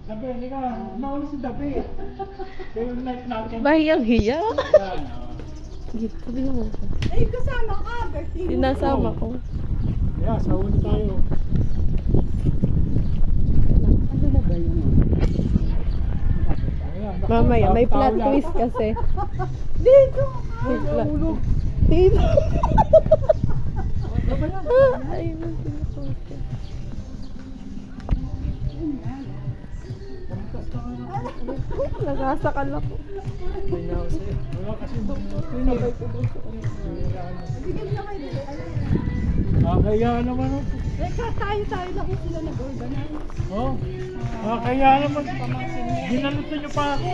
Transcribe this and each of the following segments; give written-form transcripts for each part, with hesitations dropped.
Dabi, hindi ka. Nauna si Dabi. Kaya yung night natin. Bahiyang hiya. Yan, Dito, sabi mo. Eh, kasama ka, Bertie. Sinasama ko. yeah, sa huli tayo. Ano na ba yun? Ayan, naku, Mamaya, may tao plot lang. twist kasi. Dito! May Ay, plot. ulog. Dito. Ano ba yan? Ay, sinusuko. Pagkas ka nga. Nagasakal ako. Hindi na ako sa'yo. Wala kasi Sabay ko doon sa kanya. Sige na kayo. Nakakaya naman ako. Eh, tayo lang yung sila nag-organize. Oh, nakakaya naman. Ginalutan niyo pa ako.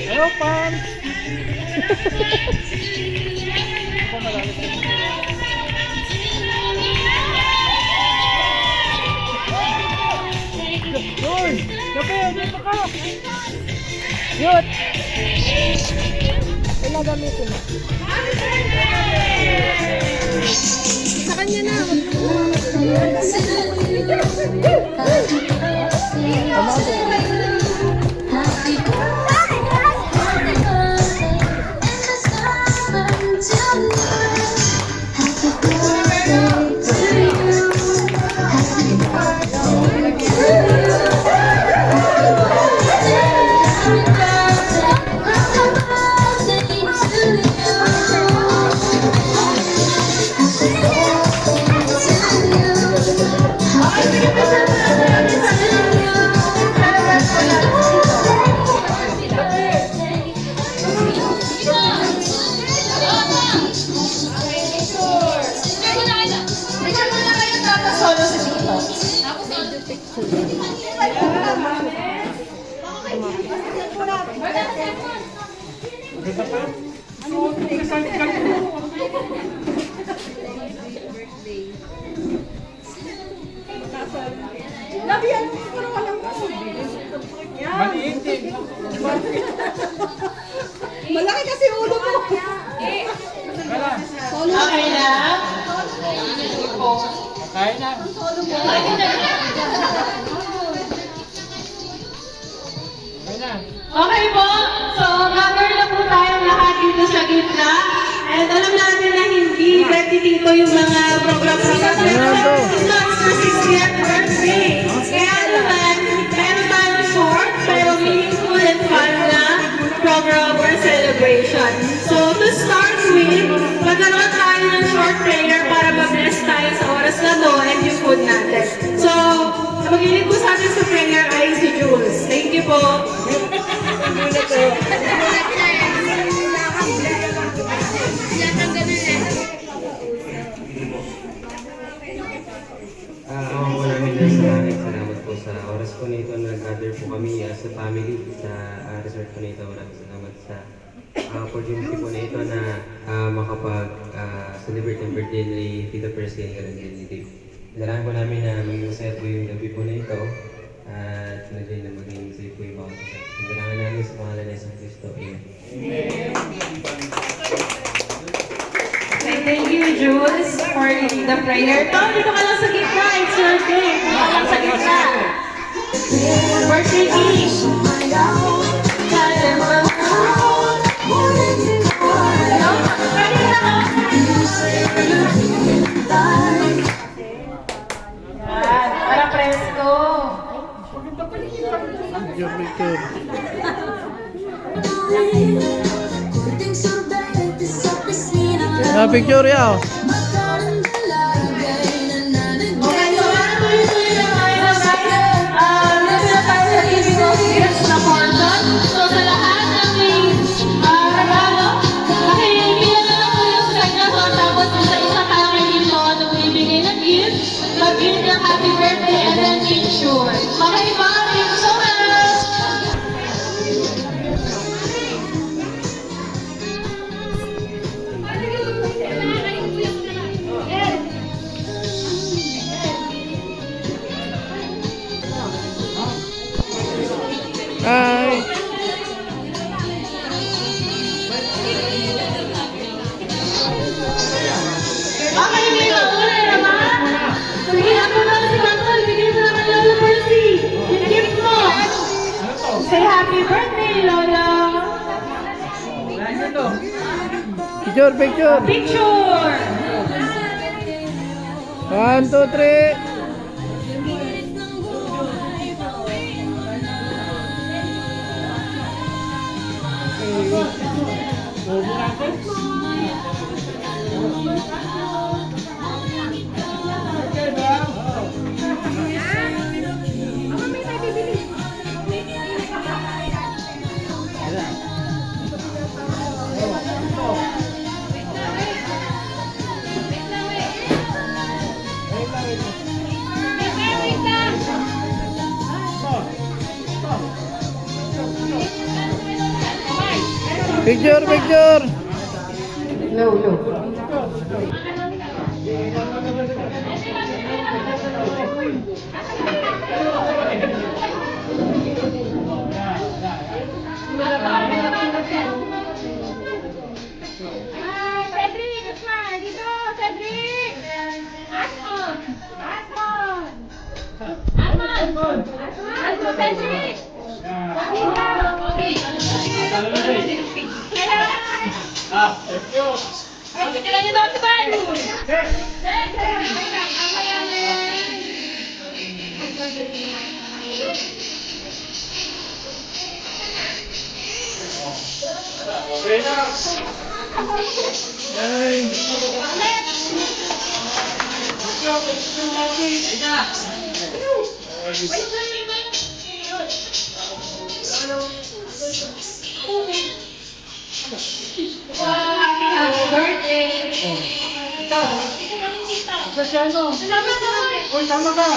Hello, Pam! Ako malalit ka dito. Hoy! Gabi, dito ka! Yut! Pinagamitin mo. Sa kanya na. Ganda pa. Ano? Excited ka dito. Labihan mo siguro ka lang mo. Maliit din. Malaki kasi ulo mo. Wala. Okay na? Kaya na. Kaya na. Okay po. So, gather na po tayong lahat dito sa gitna. And alam natin na hindi repetito yung mga program-program. It's not for 60th birthday. Kaya naman, meron tayong short pero meaningful and fun na program or celebration. So, to start with, magkaroon tayo ng short prayer para mag-bless tayo sa oras na to and yung food natin. So, mag-inig po sa atin sa prayer ay si Jules. Thank you po. Ako po namin salamat po sa oras po nito na nag-gather po kami as a family sa resort po nito. Maraming salamat sa opportunity po na ito na makapag-celebrate ang birthday ni Tito Percy and Karangel ni Dave. Kailangan po namin na maging masaya po yung gabi po na ito at naging na maging safe po yung bawat isa. Kailangan namin sa pangalan ng Isang Kristo. Amen. Thank you, Jules, for the prayer. Tom, dito ka lang sa gitna. It's your day. Dito ka lang sa gitna. Birthday king. Para presko. Your picture. Picture ya. Okay, so para tuloy-tuloy na tayo, guys. Nandito na tayo sa giving of gifts na portion. So sa lahat ng may regalo, pakibigyan na lang po yung sa kanya ko. Tapos sa isa kakainin mo na bibigay ng gift, mag-gift ng happy birthday and then picture. Okay ba? Thank you so much! Hi. Lola. Picture, picture. Picture. 1, 2, 3. Picture, picture. Cedric, Asma, dito, Cedric. Asma, Cedric. Kailan niyo daw si Bal? Happy birthday. Uy, tama ka.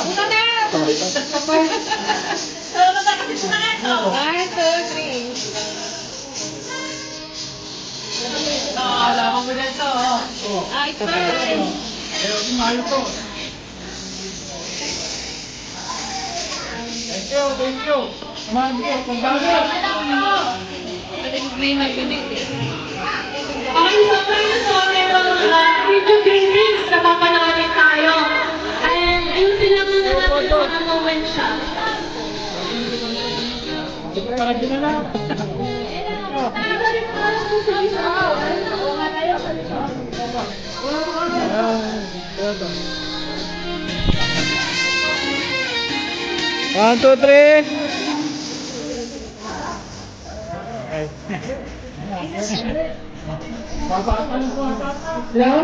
Mayo to. Thank you. Samahan ko. Pagbago. Okay, so ngayon so merong video greetings na papanawarin tayo. And ayusin lang muna natin yung mga moment siya. Parang dinala. One, two, three. Hello?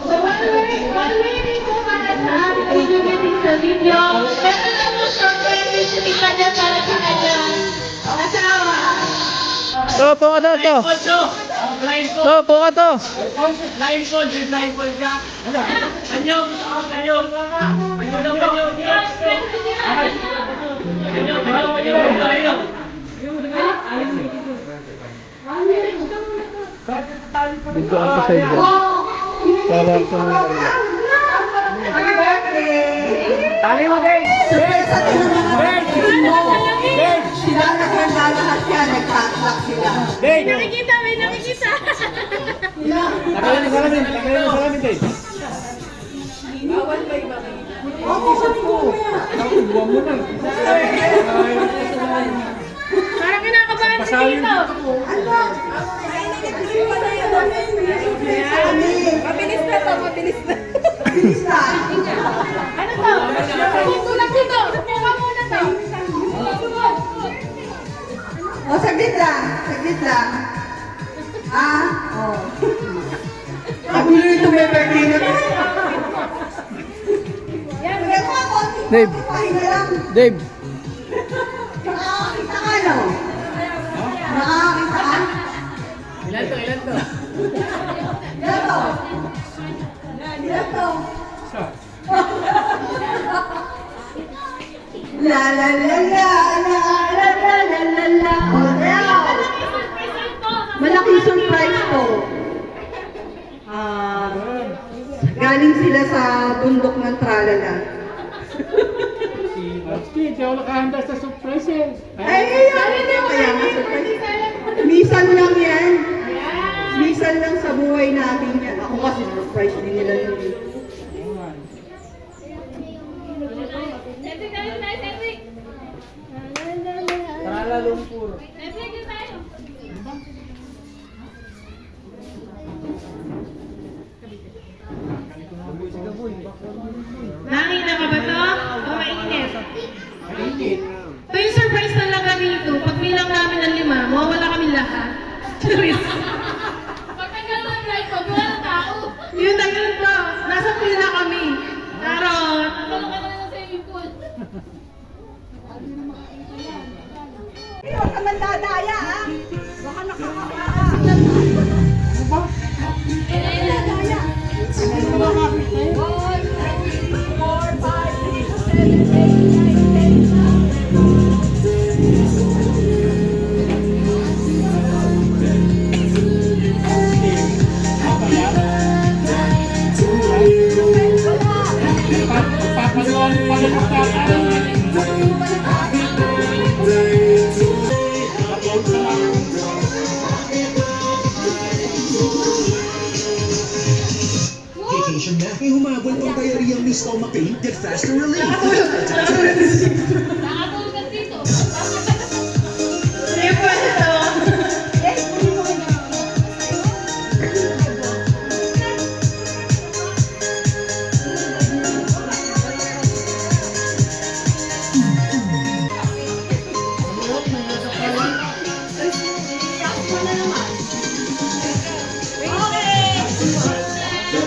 So one way po para sa ating video greetings sa video. Meron lang mo surprise si Kanya para sa kanyang asawa. To, po ka to. To, po ka to. Dito ako sa inyo. Para sa mga Tali mo, Dave! Surpresa din ng mga Dave! Sila naghanda lahat yan, nagtatlak sila. Dave! Nakikita, may nakikita. Tagalan yung salamin, Dave. Bawal ba iba? Okay, sabi ko. Buwan mo na. Parang kinakabahan si Tito. Mabilis na to, mabilis na. Mabilis na. Ano to? Tulak dito. Mukha muna to. O, saglit lang. Saglit lang. Oh. Kagulo ito may birthday na to. Dave. Pahinga lang. Dave. Nakakakita ka, no? Nakakakita ka? Ilan to? Ilan to? Ilan to? La la la la la la la la la la. Oh, yeah. Malaking surprise to. Galing sila sa bundok ng Tralala. Hindi ako nakahanda sa surprises. Ay, kaya nga surprise. Misan lang yan. Misan lang sa buhay natin yan. Ako kasi surprise din nila yun. Cedric, ano tayo, Cedric? Trala Lumpur. Cedric, Nakita ka ba to? O mainit? Mainit. Ito yung surprise talaga dito. Pag bilang namin ng 5, mawawala kami lahat. Charis. Pagtagal ng live ko, wala na tao. Yun na yun pa. Nasa pila kami. Karot. Tulong ka na ng swimming pool. Huwag ka man dadaya, ha? Baka nakakakaka. Dadaya. 1, 2, 3, 4, 5, 6, 7, 8, 9, 10. Papaluan pala ng tatay. Vacation na. May humabol pang diarrhea ni Stomachain. Get faster relief. Nakatulog ka dito. Sige po ito.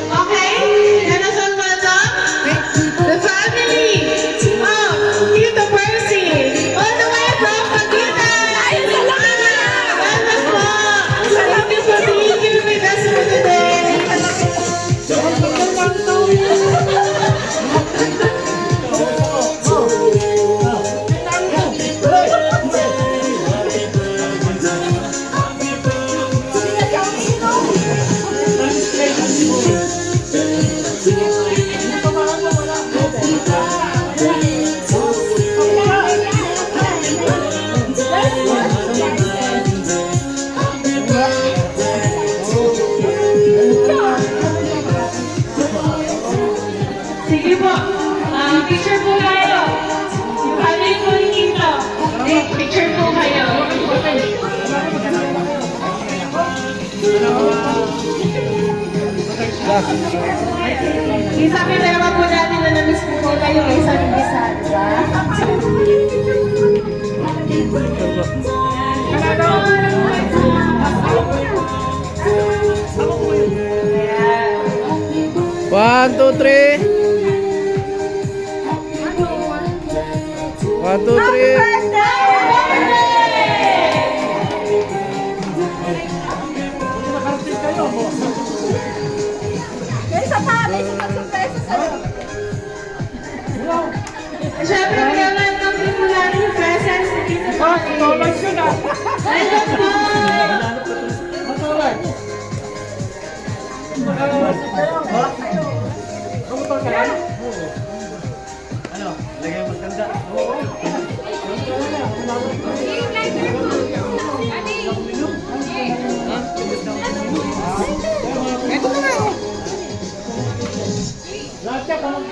Okay, and as ang mata, the family of Tito Percy, all the way from Paguitan. Ay, salamat! Salamat po! Salamat po for being here with us for today. Sige po, picture po kayo. Yung family po ni Tito. Picture po kayo. Isabi na naman po natin na namiss po kayo kay San Bisa, di ba? One, two, three. One, two, three. Nakarating kayo. May isa pa, may isa pang surpresa sa'yo. Siyempre, welcome din po natin yung presence ni Tito Percy. Tulad yun ah. Welcome po! Matulad. Kumutol ka lang? Ano? Lagay mo maganda. Oo.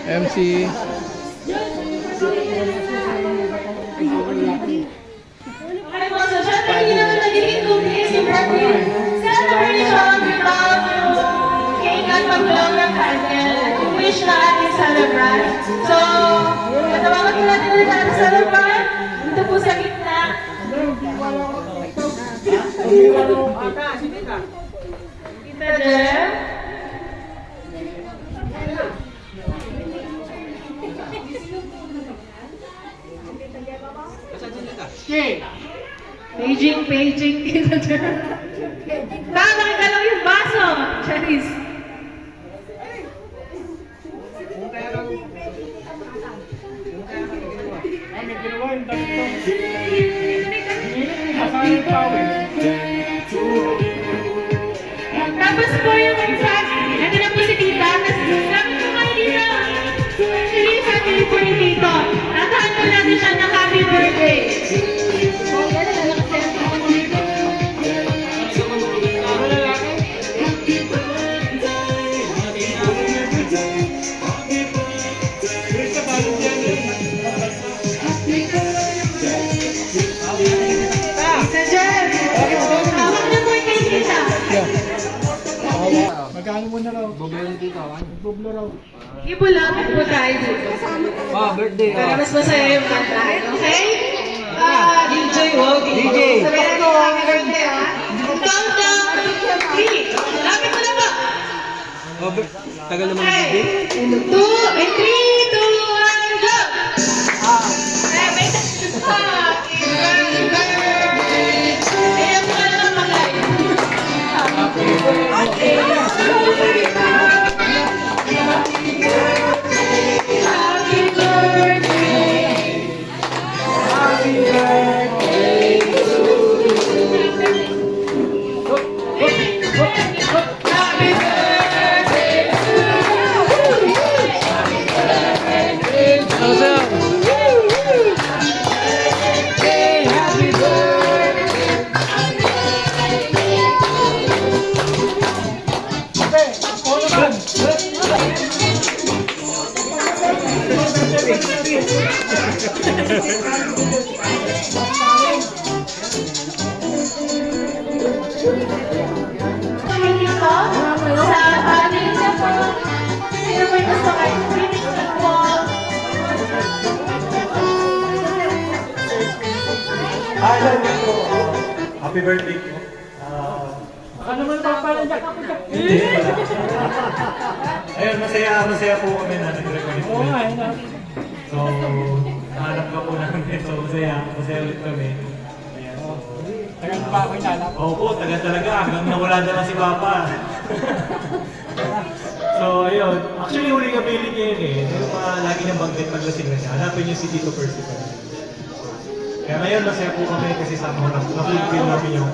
MC. Okay po, so syempre hindi naman nagiging complete yung birthday celebration without yung cake at pag-blow ng candle. Wish na ating celebrant. So, katawagan po natin ulit ating celebrant. Dito po sa gitna. Kita Jem. Okay. Paging, kita Jem. Nakakalaw yung baso. Charis. May ginawa yung dito. Masaya yung tawin. Tapos po yung isa, ito na po si Tita. Tapos sabi ko kay Tita, actually family po ni Tito. Tatahan po natin siya ng happy birthday. Tita Jen, hawak na po yung kay Tita. Gublo raw. Ibulapit po tayo dito. birthday. Para mas masaya yung kantahan, okay? DJ, wow, DJ. Sabihan natin happy birthday, ha? Countdown to 3. Lapit mo na po. Tagal naman Okay. 2, 3, 2, 1, go! Wait. Happy birthday. Ayan mo na lang magay. Happy birthday. Happy birthday to Happy birthday sa pamilya po. Sino may gusto kayo? Finish na po. Happy birthday po. Baka naman papalandak ako dyan. Ayun, masaya po kami na nag-record Oo nga, yun na. So, nahanap ka po namin. So, masaya ulit kami. Ayan, so, Tagal pa ako inalap. opo, taga talaga. Hanggang nawala na lang si Papa. So, ayun. Actually, huli ka feeling niya yun eh. Pero lagi niyang banggit paglasing na siya. Hanapin niyo si Tito Percy pa. Kaya ngayon, masaya po kami kasi sa mga na-fulfill namin yung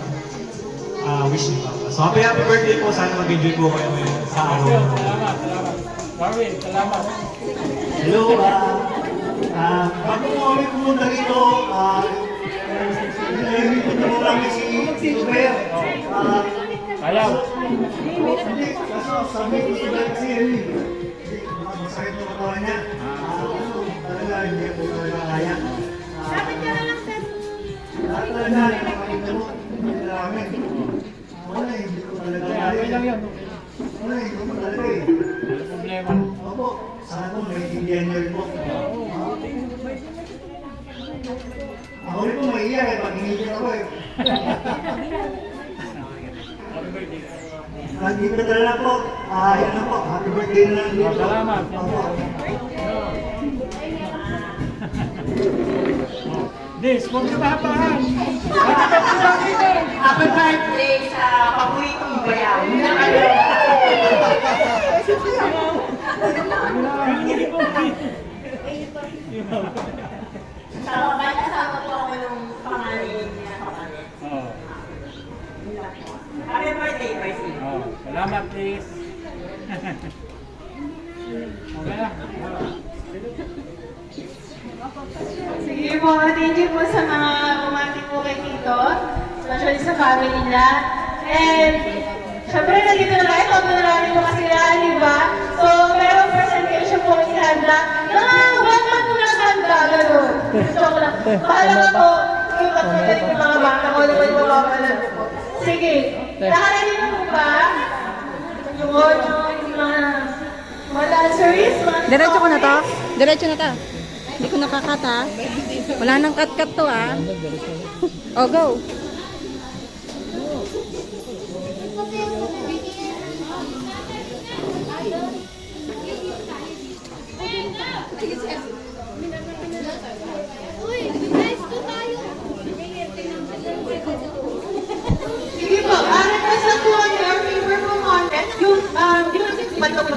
wish ni Papa. So, happy birthday po. Sana mag-enjoy po kayo ngayon sa araw. Salamat. Marvin, salamat. Hello, bago po kami pumunta rito, nililipot mo lang si Super. Ayaw. Hindi, kaso sabi ko si Super kasi masakit mo katawan niya. Talaga, hindi po talaga kaya. Dapat ka na lang, sir. Lahat talaga, nakakita mo, hindi namin. Wala eh, hindi ko talaga Okay, kaya. okay lang yan. Wala eh, hindi ko talaga eh. Wala problema. Opo, sana may intindihan niyo rin po. Ako rin po maiiyak eh, pag hinigil ako eh. Nandito na talaga po. Yan na po. Happy birthday na lang dito. Salamat. Opo. This, huwag ka mahapahan. Happy birthday sa paboritong bayaw. Kasama po ako nung pangalan niya. Oh. Happy birthday, Percy. Oh. Salamat, please. Okay na. Sige po, thank you po sa mga bumati po kay Tito, especially sa family niya. And, syempre, nandito na tayo, pag na po kasi yan, di ba? So, merong presentation po ihanda. One month na handa, gano'n. Joke lang. Bahala po, yung katulad yung mga bata ko, naman yung mga pala po. Sige, nakarating na po ba? Yung mga danceries, mga Diretso ko na to? Diretso na to. Hindi ko nakakat ha. Wala nang cut-cut to ha. O, go. Sige po, request na po ang your favorite po content. Yung, di ba kasi ba't ko pa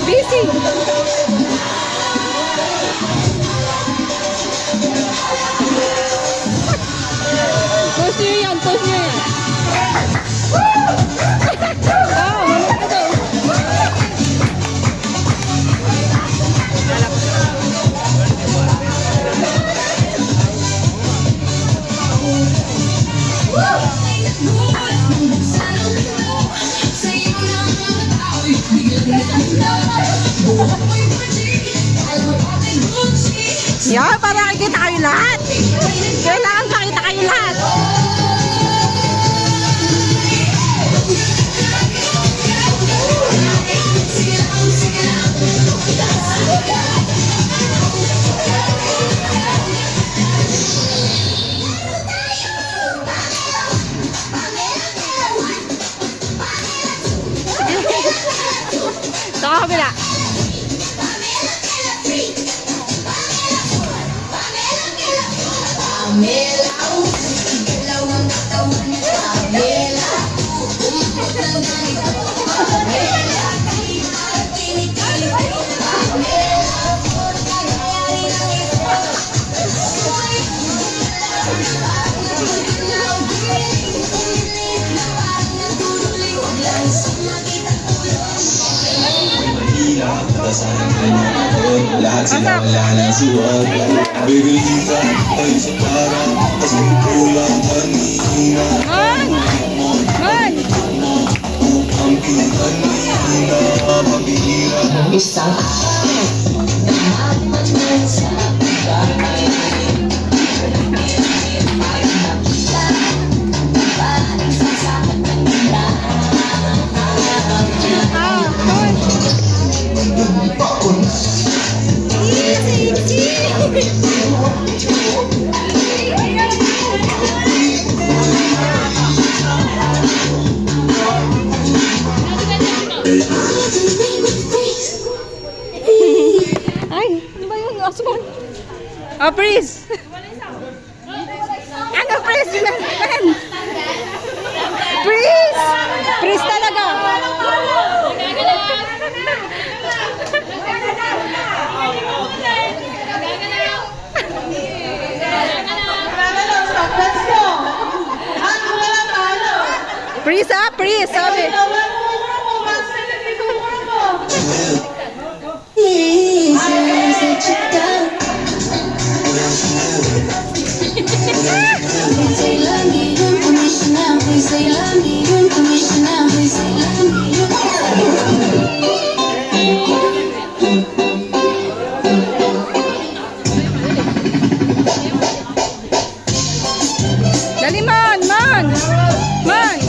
Busy. Yan, para makikita kayo lahat. Kailangan makita kayo lahat. Sa kabila. Lahat sila wala na suwag. Bibigita ay sa para kasi kulang kanina. Man! Ang kanina mabihira. Isang Ay, ano ba yun? Osman? Oh, please! Ano, please? Please! Please talaga! Let's go! Ang walang talo! Please ah, please! Sabi! Dali, man! Man! Man!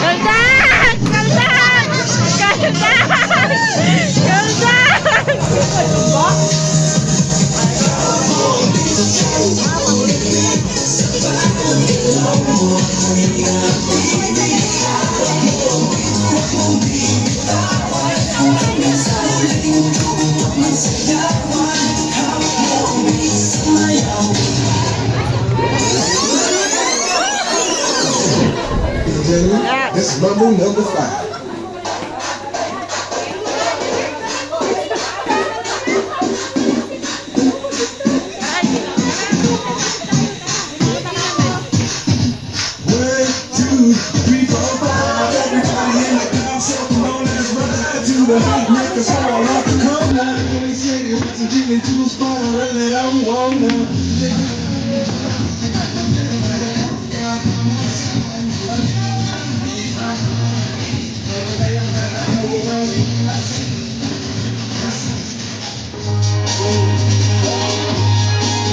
Kaldan! Kaldan! Kaldan! Kaldan! This is Mambo number 5.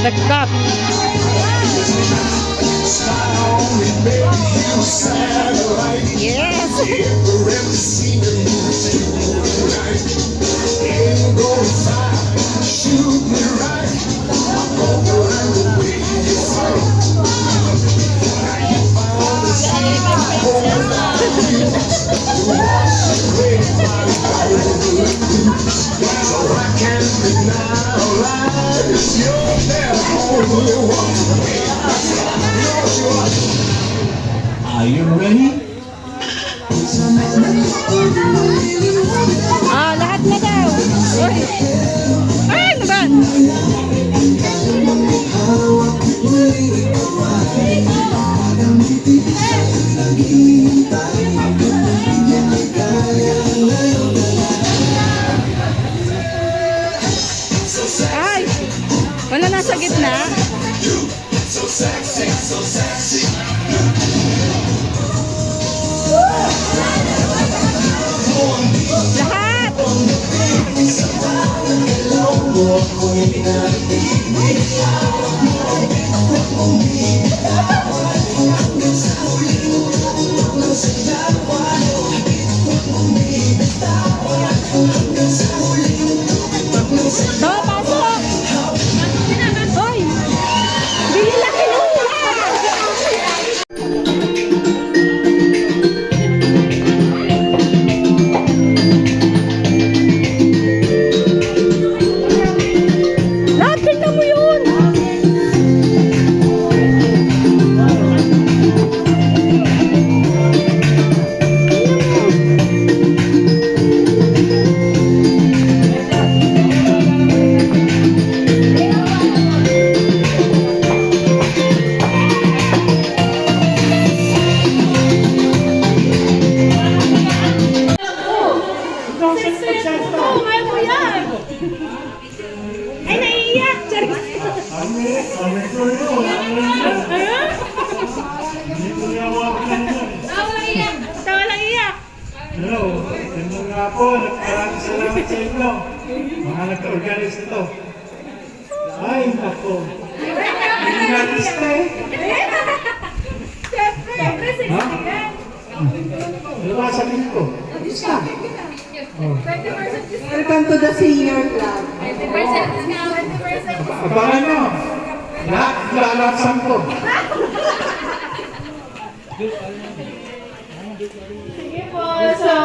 The cup. Yes. Shoot me right. Are you ready? Ah, lahat na daw. Uy. Ay, ano ba? Ay, wala nasa gitna. Lahat! So, pasok! Hoy! Bili lang kinuha! Lahat, tingnan mo yun! Oo, kaya mo yan. Ay, naiiyak. Charis. Tawa lang iyak. Hello, gandang nga po. Maraming salamat sa inyo. Mga nagka-organize nito. Ay, nako. Hindi nga lista eh. Ha? Ano ba sabihin ko? Lista. Oh. Welcome to the senior club. Abangan nyo. Lahat lalapsan ko. Sige po, so